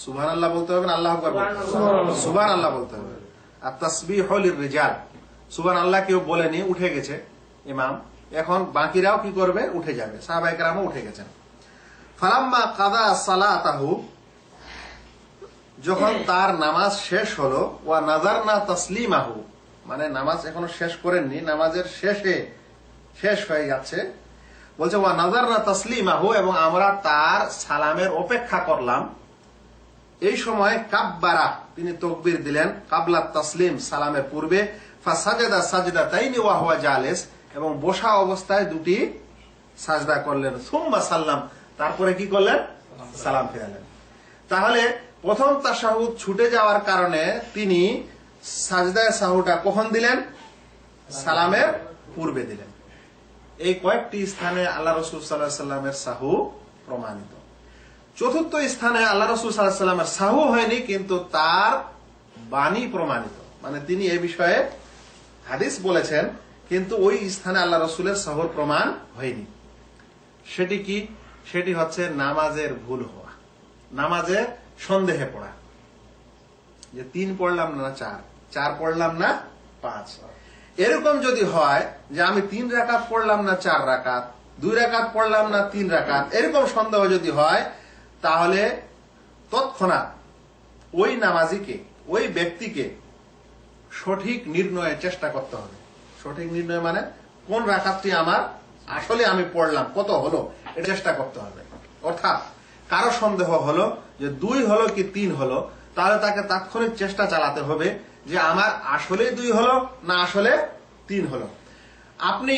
সুবহানাল্লাহ বলতে হবে না আল্লাহু আকবার বলতে হবে? সুবহানাল্লাহ বলতে হবে। আর তাসবিহু লিররিজাল, সুবহানাল্লাহ কেউ বলেনি, উঠে গেছে ইমাম, এখন বাকিরাও কি করবে? উঠে যাবে। সাহাবায়ে কেরামও উঠে গেছেন। ফালাম্মা কাদা সালাতাহু, যখন তার নামাজ শেষ হলো, ওয়া নাযারনা তাসলিমাহু, মানে নামাজ এখনো শেষ করেননি, নামাজের শেষ হয়ে যাচ্ছে, বলছে ওয়া নাযারনা তাসলিমাহু, এবং আমরা তার সালামের অপেক্ষা করলাম। এই সময় কাব্বারা, তিনি তাকবীর দিলেন, কাবলা তাসলিম, সালামের পূর্বে, ফাসাজাদা সাজদাতাইনি ওয়া হুয়া জালিস, এবং বসা অবস্থায় 2টি সাজদা করলেন। সুম্মা সাল্লাম, তারপরে কি করলেন? সালাম ফিরালেন। তাহলে প্রথম তাশাহুদ ছুটে যাওয়ার কারণে তিনি সাজদায়ে সাহুটা কখন দিলেন? সালামের পূর্বে দিলেন। এই কয়েকটি স্থানে আল্লাহ রাসূল সাল্লাল্লাহু আলাইহি ওয়াসাল্লামের সাহু প্রমাণিত। 4র্থ স্থানে আল্লাহ রাসূল সাল্লাল্লাহু আলাইহি ওয়াসাল্লামের সাহু হয়নি, কিন্তু তার বাণী প্রমাণিত, মানে তিনি এই বিষয়ে হাদিস বলেছেন, কিন্তু ওই স্থানে আল্লাহ রাসূলের সাহুর প্রমাণ হয়নি। সেটি কি? সেটি হচ্ছে নামাজের ভুল হওয়া, নামাজের সন্দেহে পড়া, যে 3 পড়লাম না 4 পড়লাম না 5, এরকম যদি হয় যে আমি 3 রাকাত পড়লাম না 4 রাকাত, 2 রাকাত পড়লাম না 3 রাকাত, এরকম সন্দেহ যদি হয়, তাহলে তৎক্ষণাৎ ওই নামাজিকে, ওই ব্যক্তিকে সঠিক নির্ণয়ের চেষ্টা করতে হবে। সঠিক নির্ণয় মানে কোন রাকাতটি আমার আসলে আমি পড়লাম, কত হলো, এটা চেষ্টা করতে হবে। অর্থাৎ কারো সন্দেহ হলো যে 2 হলো কি 3 হলো, তাহলে তাকে তাৎক্ষণিক চেষ্টা চালাতে হবে যে আমার আসলে 2 হলো না আসলে 3 হলো। আপনি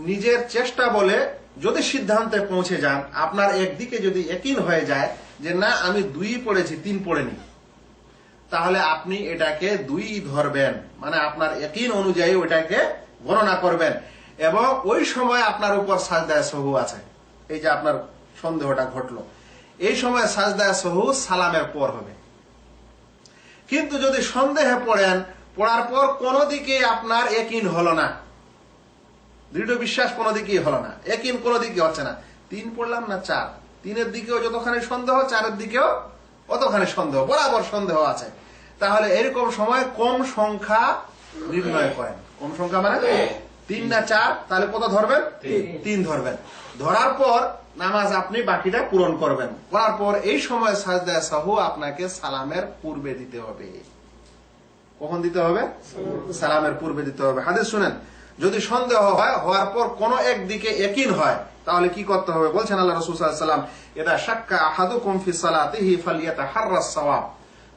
নিজের চেষ্টা বলে যদি সিদ্ধান্তে পৌঁছে যান, আপনার একদিকে যদি ইয়াকিন হয়ে যায় যে না আমি 2 পড়েছি 3 পড়েনি, তাহলে আপনি এটাকে 2 ধরবেন, মানে আপনার ইয়াকিন অনুযায়ী ওটাকে গণনা করবেন, এবং ওই সময় আপনার উপর সাজদায়ে সাহু আছে। এই যে আপনার সন্দেহটা ঘটলো, এই সময় সাজদায়ে সাহু সালামের পর হবে। কিন্তু যদি সন্দেহে পড়েন, পড়ার পর কোনো দিকে আপনার ইয়াকিন হলো না, দৃঢ় বিশ্বাস কোনো দিকেই হলো না, ইয়াকিন কোনো দিকে হচ্ছে না, 3 পড়লাম না 4, 3-এর দিকেও যতখানি সন্দেহ, 4-এর দিকেও অতখানি সন্দেহ, বরাবর সন্দেহ আছে, তাহলে এরকম সময় কম সংখ্যা নির্ণয় করেন। কম সংখ্যা মানে 3 না 4, তাহলে কত ধরবেন? 3 ধরবেন। ধরার পর নামাজ আপনি বাকিটা পূরণ করবেন। করার পর এই সময় সাজদায়ে সাহু আপনাকে সালামের পূর্বে দিতে হবে। কখন দিতে হবে? সালামের পূর্বে দিতে হবে। হাদিস শুনেন, যদি সন্দেহ হয়, হওয়ার পর কোন একদিকে ইয়াকিন হয়, তাহলে কি করতে হবে? বলছেন আল্লাহ রাসূল সাল্লাল্লাহু আলাইহি ওয়াসাল্লাম, ইদা শাক্কা আহাদুকুম ফি সালাতিহি ফালইয়াতাহাররাস সাওয়াব।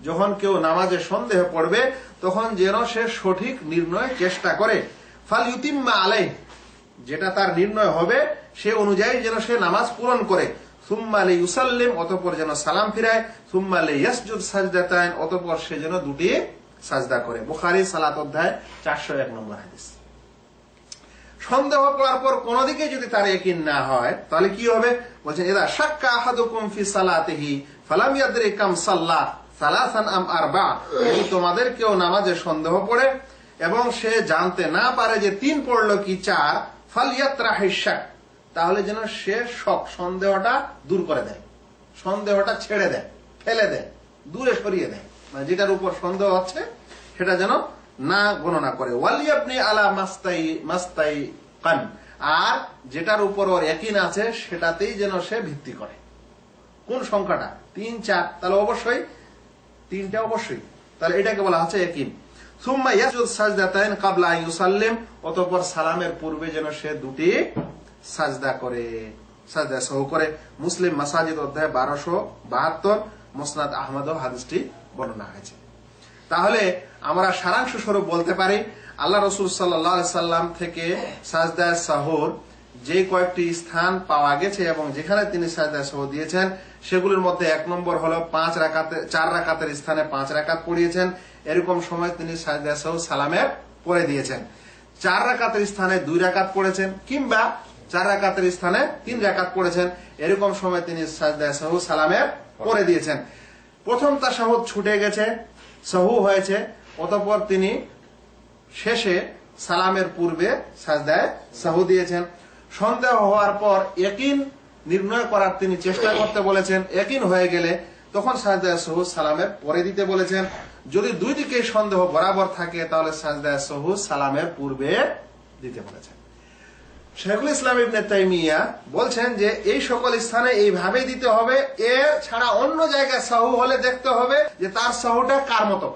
যখন কেউ নামাজে সন্দেহ পড়বে, তখন যেন সে সঠিক নির্ণয় চেষ্টা করে। ফালইউতিম্মা আলাইহি, যেটা তার নির্ণয় হবে সে অনুযায়ী যেন সে নামাজ পূরণ করে। সুম্মা লিইউসাল্লিম, অতঃপর যেন সালাম ফিরায়। সুম্মা লিইয়াসজুদ সাজদাতাইন, অতঃপর সে যেন দুটি সাজদা করে। বুখারী সালাত অধ্যায় 401 নম্বর হাদিস। সন্দেহ করার পর কোন দিকে যদি তার ইয়াকিন না হয়, তাহলে কি হবে? বলছেন, ইদা শাক্কা আহাদুকুম ফি সালাতিহি ফালাম ইয়াদরি কাম সাল্লা সালাসান আম আরবা। যদি তোমাদের কেউ নামাজে সন্দেহ পড়ে এবং সে জানতে না পারে যে 3 পড়লো কি 4, ফালইয়াতরাহিশ শাক, তাহলে যেন সে সন্দেহটা দূর করে দেয়, সন্দেহটা ছেড়ে দেয়, ফেলে দেয়, দূরে সরিয়ে দেয়। মানে যেটার উপর সন্দেহ হচ্ছে সেটা যেন না গণনা করে। ওয়ালিয়াবনি আলা মাস্তাই কান, আর যেটার উপর ওর ইয়াকিন আছে সেটাতেই যেন সে ভিত্তি করে। কোন সংখ্যাটা? 3, 4, তাহলে অবশ্যই 3টা অবশ্যই, তাহলে এটাকে বলা হচ্ছে ইয়াকিন। সুম্মা ইয়াসজুদ সাজদাতাইন ক্বাবলা আন ইউসাল্লিম, অতঃপর সালামের পূর্বে যেন সে দুটি সাজদা করে, সাজদা সাহু করে। মুসলিম মাসাজিদ অধ্যায় 1272, মুসনাদ আহমদও হাদিসটি বর্ণনা হয়েছে। তাহলে আমরা সারাংশ স্বরূপ বলতে পারি, আল্লাহ রাসূল সাল্লাল্লাহু আলাইহি সাল্লাম থেকে সাজদায়ে সাহুর যে কয়েকটি স্থান পাওয়া গেছে এবং যেখানে তিনি সাজদায়ে সাহু দিয়েছেন, সেগুলোর মধ্যে 1 নম্বর হলো 4 রাকাতের স্থানে 5 রাকাত পড়িয়েছেন। এরকম সময় তিনি সাজদায়ে সাহু সালামের পরে দিয়েছেন। 4 রাকাতের স্থানে 2 রাকাত পড়েছেন, কিংবা 4 রাকাতের স্থানে 3 রাকাত পড়েছেন। এরকম সময় তিনি সাজদায়ে সাহু সালামের পরে দিয়েছেন। প্রথম তাশাহুদ ছুটে গেছে, সাহু হয়েছে, অতঃপর তিনি শেষে সালামের পূর্বে সাজদায়ে সাহু দিয়েছেন। সন্দেহ হওয়ার পর ইয়াকিন নির্ণয় করার তিনি চেষ্টা করতে বলেছেন। ইয়াকিন হয়ে গেলে তখন সাজদায়ে সাহু সালামের পরে দিতে বলেছেন। যদি দুই দিকে সন্দেহ বরাবর থাকে, তাহলে সাজদায়ে সাহু সালামের পূর্বে দিতে বলেছেন। শাইখুল ইসলাম ইবনে তাইমিয়া বলছেন যে এই সকল স্থানে এইভাবেই দিতে হবে, এ ছাড়া অন্য জায়গায় সাহু হলে দেখতে হবে যে তার সাহুটা কার মতো।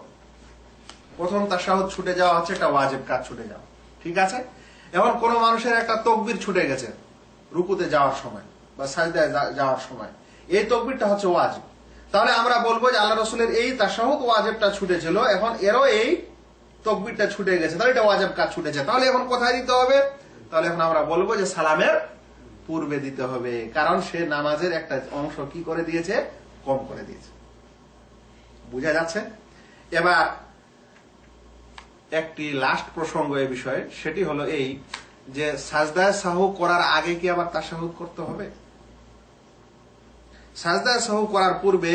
প্রথম তাশাহুদ ছুটে যাওয়া হচ্ছে একটা ওয়াজিব কাজ, ছুটে যাওয়া, ঠিক আছে। এখন কোন মানুষের একটা তাকবীর ছুটে গেছে রুকুতে যাওয়ার সময় বা সাজদায় যাওয়ার সময়, এই তাকবীরটা হচ্ছে ওয়াজিব। তাহলে আমরা বলবো যে আল্লাহ রাসূলের এই তাশাহুদ ওয়াজিবটা ছুটেছিল, এখন এরও এই তাকবীরটা ছুটে গেছে, তাহলে এটা ওয়াজিব কাজ ছুটেছে। তাহলে এখন কোথায় দিতে হবে? তাহলে এখন আমরা বলবো যে সালামের পূর্বে দিতে হবে, কারণ সে নামাজের একটা অংশ কি করে দিয়েছে? কম করে দিয়েছে। বুঝা যাচ্ছে? এবার একটি লাস্ট প্রসঙ্গ এই বিষয়ে, সেটি হলো এই যে সাজদায়ে সাহু করার আগে কি আবার তাশাহুদ করতে হবে? সাজদায়ে সাহু করার পূর্বে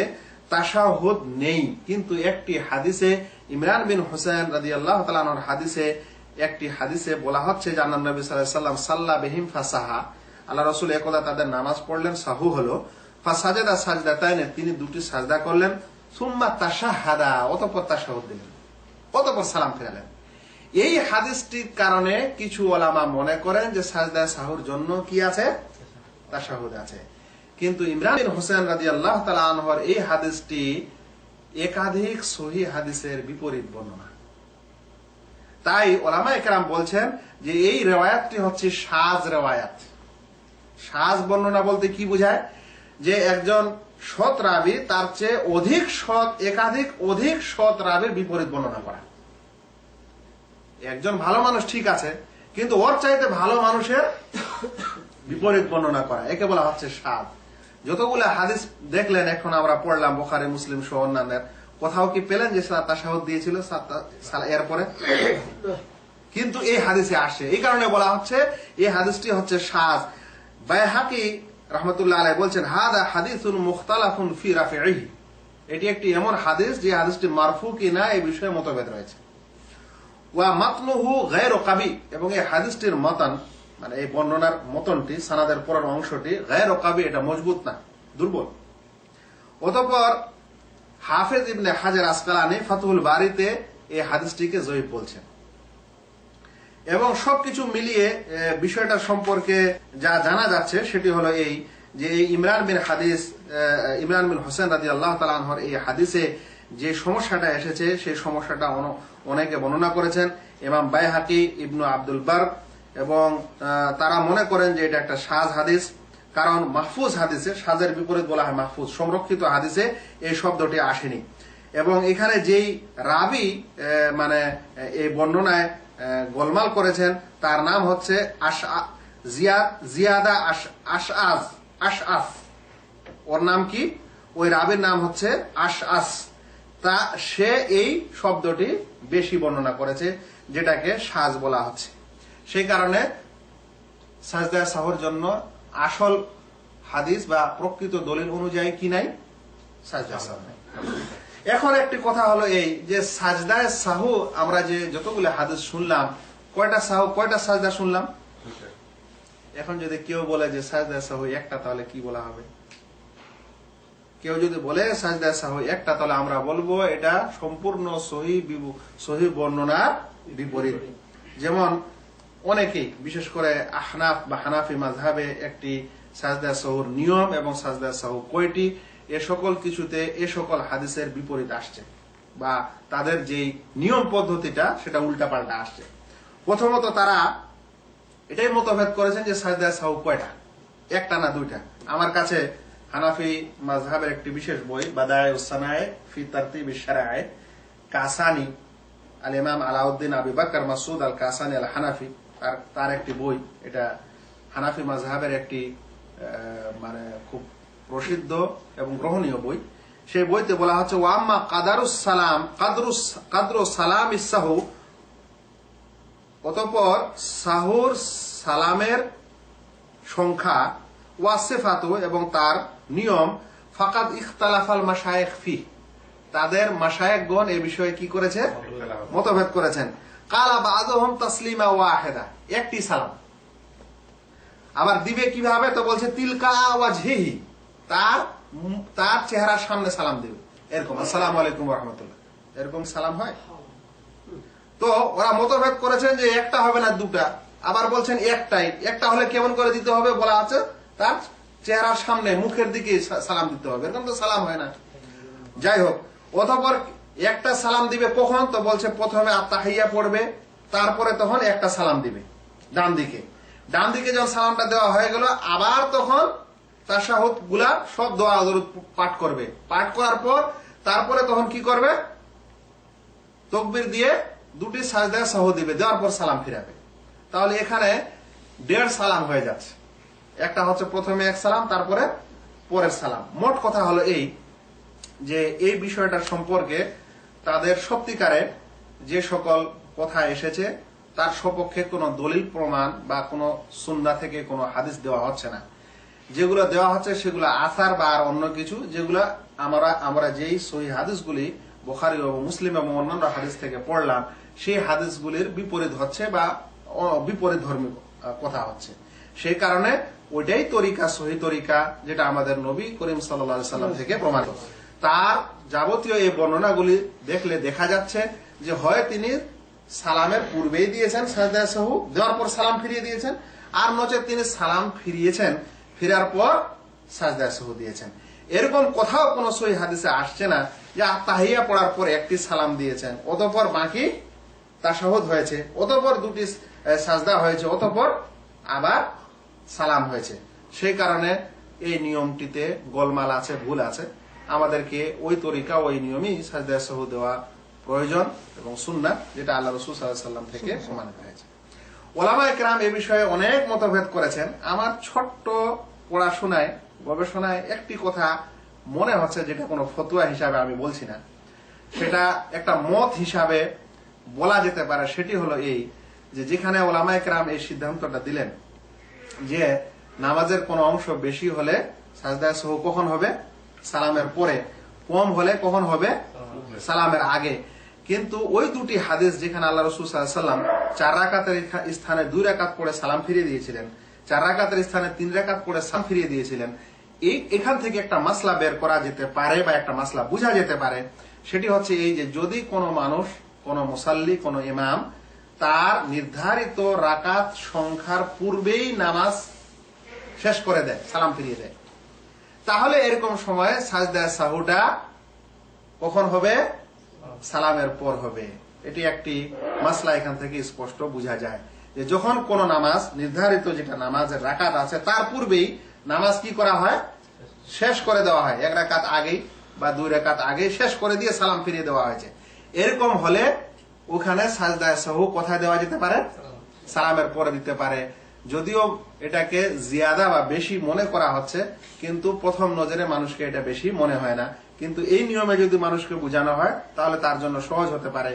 তাশাহুদ নেই, কিন্তু একটি হাদিসে ইমরান বিন হুসাইন রাদিয়াল্লাহু তাআলা আনহুর হাদিসে একটি হাদিসে বলা হচ্ছে যে আল্লাহ নবী সাল্লাল্লাহু আলাইহি ওয়াসাল্লাম সাল্লা বিহিম ফাসাহা, আল্লাহ রাসূল একদা তাদের নামাজ পড়লেন, সাহু হলো। ফাসাজাদা সাজদাতাইন, তিনি দুটি সাজদা করলেন। সুম্মা তাশাহাদা, অতঃপর তাশাহুদ দিলেন, অতঃপর সালাম ফিরালেন। এই হাদিসটির কারণে কিছু ওলামা মনে করেন যে সাজদায়ে সাহুর জন্য কি আছে? তাশাহুদ আছে। কিন্তু ইমরান বিন হুসাইন রাদিয়াল্লাহু তাআলা আনহুর এই হাদিসটি একাধিক সহিহ হাদিসের বিপরীত বর্ণনা। তাই ওলামায়ে কেরাম বলছেন যে এই রিওয়ায়াতটি হচ্ছে শায রিওয়ায়াত। শায বর্ণনা বলতে কি বোঝায়? যে একজন সৎ রাবী তার চেয়ে অধিক সৎ, অধিক সৎ রাবীর বিপরীত বর্ণনা করা। একজন ভালো মানুষ ঠিক আছে, কিন্তু ওর চাইতে ভালো মানুষের বিপরীত বর্ণনা করা, একে বলা হচ্ছে শায। যতগুলো হাদিস দেখলেন এখন আমরা পড়লাম বুখারী মুসলিম সহ অন্যান্যের, কোথাও কি পেলেন যে তাশাহুদ দিয়েছিল এরপরে? কিন্তু এই হাদিসে আসে, এই কারণে বলা হচ্ছে এই হাদিসটি হচ্ছে শায। বাইহাকী রাহমাতুল্লাহ আলাইহি বলছেন, হাদা হাদিসুন মুখতালাফুন ফি রাফিহি, এটি একটি এমন হাদিস যে হাদিসটি মারফু কিনা এই বিষয়ে মতভেদ রয়েছে। ওয়া মাতনুহু গায়রু কাবি, এবং এই হাদিসটির মতন মানে এই বর্ণনার মতনটি, সানাদের পরের অংশটি গায়রু কাবি, এটা মজবুত না, দুর্বল। অতঃপর হাফেজ ইবনে হাজার আসকালানী ফাতহুল বারীতে এই হাদিসটিকে যঈফ বলছেন। এবং সবকিছু মিলিয়ে বিষয়টা সম্পর্কে যা জানা যাচ্ছে সেটি হলো এই যে এই ইমরান বিন হোসেন রাদিয়াল্লাহু তাআলা আনহুর এই হাদিসে যে সমস্যাটা এসেছে সেই সমস্যাটা অনেকে বর্ণনা করেছেন। ইমাম বাইহাকি, ইবনু আব্দুল বার, এবং তারা মনে করেন যে এটা একটা সাজ হাদিস, কারণ মাহফুজ হাদিসে, সাজের বিপরীত বলা হয় মাহফুজ, সংরক্ষিত হাদিসে এই শব্দটি আসেনি। এবং এখানে যেই রাবি মানে এই বর্ণনায় গোলমাল করেছেন তার নাম হচ্ছে জিয়াদা আশআস। ওর নাম কি? ওই রাবির নাম হচ্ছে আশআস। তা সে এই শব্দটি বেশি বর্ণনা করেছে, যেটাকে সাজ বলা হচ্ছে। সেই কারণে সাজদায়ে সাহুর জন্য আসল হাদিস বা প্রকৃত দলিল অনুযায়ী কি নাই? সাজদায়ে সাহু নাই। এখন একটি কথা হলো এই যে সাজদায়ে সাহু আমরা যে যতগুলো হাদিস শুনলাম, কয়টা সাজদা শুনলাম? এখন যদি কেউ বলে যে সাজদায়ে সাহু একটা, তাহলে কি বলা হবে? কেউ যদি বলে সাজদায়ে সাহু একটা, তাহলে আমরা বলবো এটা সম্পূর্ণ সহিহ বর্ণনার বিপরীত। যেমন অনেকেই, বিশেষ করে আহনাফ বা হানাফি মাযহাবে একটি সাজদায়ে সাহুর নিয়ম এবং সাজদায়ে সাহু কয়টি, এ সকল কিছুতে এ সকল হাদিসের বিপরীত আসছে, বা তাদের যেই নিয়ম পদ্ধতিটা সেটা উল্টাপাল্টা আসছে। প্রথমত তারা এটাই মতভেদ করেছেন যে সাজদায়ে সাহু কয়টা, একটা না দুইটা। আমার কাছে হানাফি মাযহাবের একটি বিশেষ বই বাদায়ুস সানায়ে ফি তারতিবিশ শারায়ে কাসানি, আল ইমাম আলাউদ্দিন আবু বকর মাসউদ আল কাসানি আল হানাফি, তার একটি বই, এটা হানাফি মাযহাবের একটি মানে খুব প্রসিদ্ধ এবং গ্রহণীয় বই। সেই বইতে বলা হচ্ছে ওয়াম্মা কাদরু সালাম ইসাহু, অতঃপর সাহুর সালামের সংখ্যা, ওয়াসিফাতু এবং তার নিয়ম, ফাকাদ ইখতালাফাল মাশায়েখ ফি, তাদের মাশায়েখগণ এই বিষয়ে কি করেছে? মতভেদ করেছেন। কালা বাযুহুম তাসলিমা ওয়াহিদা, একটি সালাম। আবার দিবে কিভাবে? তো বলছে তিলকা ওয়াজহিহি, তার চেহারার সামনে সালাম দিবে, এরকম আসসালামু আলাইকুম ওয়া রাহমাতুল্লাহ, এরকম সালাম হয়। তো ওরা মতভেদ করেছেন যে একটা হবে না দুটা, আবার বলছেন একটাই। একটা হলে কেমন করে দিতে হবে বলা আছে? তার চেহারার সামনে, মুখের দিকে সালাম দিতে হবে, এরকম তো সালাম হয় না। যাই হোক, অতঃপর একটা সালাম দিবে কখন? তো বলছে প্রথমে আত্তাহিয়া পড়বে, তারপরে তখন একটা সালাম দিবে ডান দিকে। ডান দিকে যখন সালামটা দেওয়া হয়ে গেল, আবার তখন তাশাহুদ গুলা সব দোয়া দরুদ পাঠ করবে। পাঠ করার পর তারপরে তখন কি করবে? তাকবীর দিয়ে দুটি সাজদায়ে সাহু দিবে, দেওয়ার পর সালাম ফিরাবে। তাহলে এখানে 1.5 সালাম হয়ে যাচ্ছে। একটা হচ্ছে প্রথমে এক সালাম, তারপরে পরের সালাম। মোট কথা হলো এই যে এই বিষয়টার সম্পর্কে তাদের সত্যিকারে যে সকল কথা এসেছে তার সপক্ষে কোনো দলিল প্রমাণ বা কোনো সুন্নাহ থেকে কোনো হাদিস দেওয়া হচ্ছে না। যেগুলো দেওয়া হচ্ছে সেগুলো আসার বা আর অন্য কিছু, যেগুলো আমরা যেই সহিহ হাদিসগুলি বুখারী এবং মুসলিম এবং অন্যান্য হাদিস থেকে পড়লাম, সেই হাদিসগুলির বিপরীত হচ্ছে বা বিপরীত ধর্মী কথা হচ্ছে। সেই কারণে ওইটাই তরিকা, সহি তরিকা, যেটা আমাদের নবী করিম সাল্লাল্লাহু আলাইহি সাল্লাম থেকে প্রমাণিত। তার যাবতীয় এই বর্ণনাগুলি দেখলে দেখা যাচ্ছে যে হয় তিনি সালামের পূর্বেই দিয়েছেন সাজদায়ে সাহু, দেওয়ার পর সালাম ফিরিয়ে দিয়েছেন, আর নচেত তিনি সালাম ফিরিয়েছেন, ফেরার পর সাজদায়ে সাহু দিয়েছেন। এরকম কোথাও কোনো সহিহ হাদিসে আসছে না যে তাহিয়া পড়ার পর একটি সালাম দিয়েছেন, অতঃপর বাকি তাশাহুদ হয়েছে, অতঃপর দুটি সাজদা হয়েছে, অতঃপর আবার সালাম হয়েছে। সেই কারণে এই নিয়মটিতে গোলমাল আছে, ভুল আছে। আমাদেরকে ওই তরিকা, ওই নিয়মই সাজদায়ে সাহু দেওয়া প্রয়োজন এবং সুন্নাহ, যেটা আল্লাহ রাসূল সাল্লাল্লাহু আলাইহি ওয়াসাল্লাম থেকে প্রমাণিত হয়েছে। ওলামায়ে কেরাম এই বিষয়ে অনেক মতভেদ করেছেন। আমার ছোট্ট পড়াশোনায়, গবেষণায় একটি কথা মনে হচ্ছে, যেটা কোনো ফতোয়া হিসাবে আমি বলছি না, সেটা একটা মত হিসাবে বলা যেতে পারে। সেটি হলো এই যে যেখানে ওলামায়ে কেরাম এই সিদ্ধান্তটা দিলেন যে নামাজের কোনো অংশ বেশি হলে সাজদায়ে সাহু কখন হবে? সালামের পরে। কম হলে কখন হবে? সালামের আগে। কিন্তু ওই দুটি হাদিস যেখানে আল্লাহ রাসূল সাল্লাল্লাহু আলাইহি ওয়াসাল্লাম 4 রাকাতের স্থানে 2 রাকাত পড়ে সালাম ফিরিয়ে দিয়েছিলেন, 4 রাকাতের স্থানে 3 রাকাত পড়ে সালাম ফিরিয়ে দিয়েছিলেন, এখান থেকে একটা মাসলা বের করা যেতে পারে বা একটা মাসলা বোঝা যেতে পারে। সেটি হচ্ছে এই যে যদি কোনো মানুষ, কোনো মুসাল্লি, কোনো ইমাম তার নির্ধারিত রাকাত সংখ্যার পূর্বেই নামাজ শেষ করে দেয়, সালাম ফিরিয়ে দেয়, তাহলে এরকম সময়ে সাজদায়ে সাহুটা কখন হবে? সালামের পর হবে। এটি একটি মাসলা এখান থেকে স্পষ্ট বোঝা যায় যে যখন কোন নামাজ নির্ধারিত যেটা নামাজের রাকাত আছে তার পূর্বেই নামাজ কি করা হয়? শেষ করে দেওয়া হয়। এক রাকাত আগেই বা দুই রাকাত আগেই শেষ করে দিয়ে সালাম ফিরিয়ে দেওয়া হয়েছে, এরকম হলে ওখানে সাজদায়ে সাহু কোথায় দেওয়া যেতে পারে? সালামের পরে দিতে পারে। যদিও এটাকে জিয়াদা বা বেশি মনে করা হচ্ছে, কিন্তু প্রথম নজরে মানুষকে এটা বেশি মনে হয় না। কিন্তু এই নিয়মে যদি মানুষকে বোঝানো হয় তাহলে তার জন্য সহজ হতে পারে।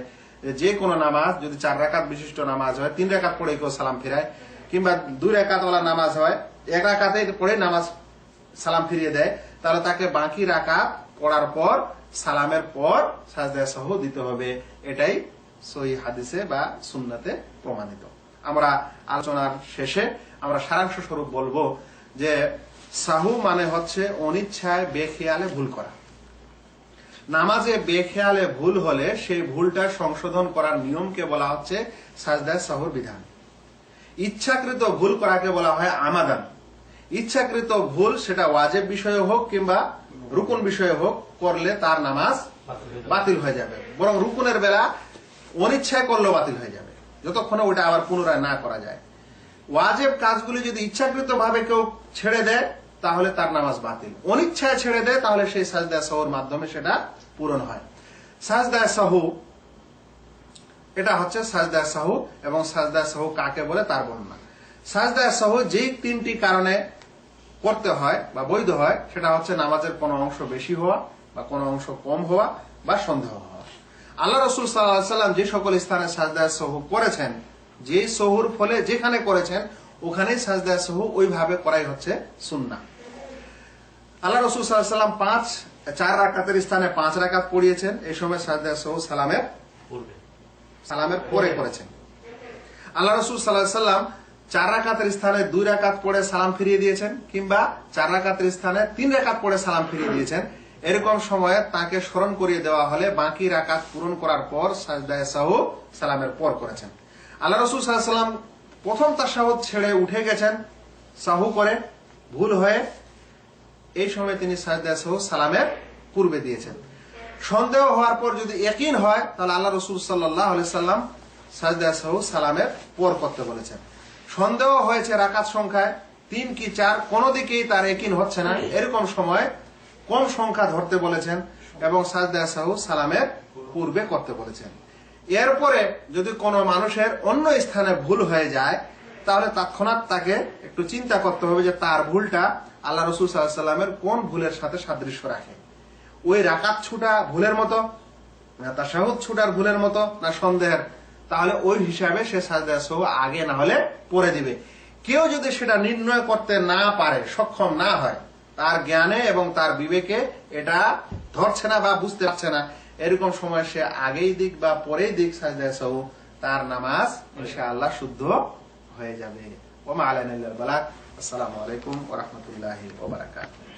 যে কোনো নামাজ যদি 4 রাকাত বিশিষ্ট নামাজ হয়, 3 রাকাত পড়ে কেউ সালাম ফিরায়, কিংবা 2 রাকাত ওয়ালা নামাজ হয়, 1 রাকাতে পড়ে নামাজ সালাম ফিরিয়ে দেয়, তাহলে তাকে বাকি রাকাত পড়ার পর সালামের পর সাজদায়ে সাহু দিতে হবে। এটাই সহিহ হাদিসে বা সুন্নাতে প্রমাণিত। আমরা আলোচনার শেষে আমরা সারাংশ স্বরূপ বলবো যে সাহু মানে হচ্ছে অনিচ্ছায় বেখেয়ালে ভুল করা। নামাজে বেখেয়ালে ভুল হলে সেই ভুলটা সংশোধন করার নিয়মকে বলা হচ্ছে সাজদায়ে সাহুর বিধান। ইচ্ছাকৃত ভুল করাকে বলা হয় আমাদান। ইচ্ছাকৃত ভুল সেটা ওয়াজিব বিষয়ে হোক কিংবা রুকুন বিষয়ে হোক, করলে তার নামাজ বাতিল হয়ে যাবে। বরং রুকুনের বেলা অনিচ্ছায় করলেও বাতিল হয়ে যাবে, যতক্ষণে ওটা আবার পুনরায় না করা যায়। ওয়াজিব কাজগুলি যদি ইচ্ছাকৃত ভাবে কেউ ছেড়ে দেয় তাহলে তার নামাজ বাতিল। অনিচ্ছায় ছেড়ে দেয় তাহলে সেই সাজদায়ে সাহুর মাধ্যমে সেটা পূরণ হয়। সাজদায়ে সাহু এটা হচ্ছে সাজদায়ে সাহু, এবং সাজদায়ে সাহু কাকে বলে তার বর্ণনা। সাজদায়ে সাহু যেই 3টি কারণে করতে হয় বা বৈধ হয়, সেটা হচ্ছে নামাজের কোনো অংশ বেশি হওয়া বা কোনো অংশ কম হওয়া বা সন্দেহ হওয়া। আল্লাহ রাসূল সাল্লাল্লাহু আলাইহি ওয়াসাল্লাম যে সকল স্থানে সাজদায়ে সাহু করেছেন, যে সাহুর ফলে যেখানে করেছেন ওখানেই সাজদায়ে সাহু ওইভাবে করাই হচ্ছে সুন্নাহ। আল্লাহ রাসূল সাল্লাল্লাহু আলাইহি ওয়াসাল্লাম 4 রাকাতের স্থানে 5 রাকাত পড়িয়েছেন। এই সময় সাজদায়ে সাহু সালামের পরে করেছেন। আল্লাহ রাসূল সাল্লাল্লাহু আলাইহি ওয়াসাল্লাম 4 রাকাতের স্থানে 2 রাকাত পড়ে সালাম ফিরিয়ে দিয়েছেন, কিংবা 4 রাকাতের স্থানে 3 রাকাত পড়ে সালাম ফিরিয়ে দিয়েছেন। এরকম সময়ে তাকে স্মরণ করিয়ে দেওয়া হলে বাকি রাকাত পূরণ করার পর সাজদায়ে সাহু সালামের পর করেছেন। আল্লাহ রাসূল সাল্লাল্লাহু আলাইহি ওয়াসাল্লাম প্রথম তাশাহুদ ছেড়ে উঠে গেছেন সাহু করে, ভুল হয়ে, এই সময় তিনি সাজদায়ে সাহু সালামের পূর্বে দিয়েছেন। সন্দেহ হওয়ার পর যদি ইয়াকিন হয় তাহলে আল্লাহ রাসূল সাল্লাল্লাহু আলাইহি ওয়াসাল্লাম সাজদায়ে সাহু সালামের পর করতে বলেছেন। সন্দেহ হয়েছে রাকাত সংখ্যায় 3 কি 4, কোনো দিকেই তার ইয়াকিন হচ্ছে না, এরকম সময় কম সংখ্যা ধরতে বলেছেন এবং সাজদায়ে সাহু সালামের পূর্বে করতে বলেছেন। এরপরে যদি কোনো মানুষের অন্য স্থানে ভুল হয়ে যায় তাহলে তৎক্ষণাৎ তাকে একটু চিন্তা করতে হবে যে তার ভুলটা আল্লাহ রাসূল সাল্লাল্লাহু আলাইহি ওয়াসাল্লামের কোন ভুলের সাথে সাদৃশ্য রাখে। ওই রাকাত ছুটা ভুলের মতো, না তাশাহুদ ছুটার ভুলের মতো, না সন্দেহের, তাহলে ওই হিসাবে সে সাজদায়ে সাহু আগে না হলে পড়ে দিবে। কেউ যদি সেটা নির্ণয় করতে না পারে, সক্ষম না হয়, তার জ্ঞানে এবং তার বিবেকে এটা ধরছে না বা বুঝতে পারছে না, এরকম সময় সে আগেই দিক বা পরেই দিক সাজদায়ে সাহু, তার নামাজ ইনশাআল্লাহ শুদ্ধ হয়ে যাবে। ওয়া মা আলাইনা ইল্লাল বালাগ। আসসালামু আলাইকুম ওয়া রাহমাতুল্লাহি ওয়া বারাকাতুহু।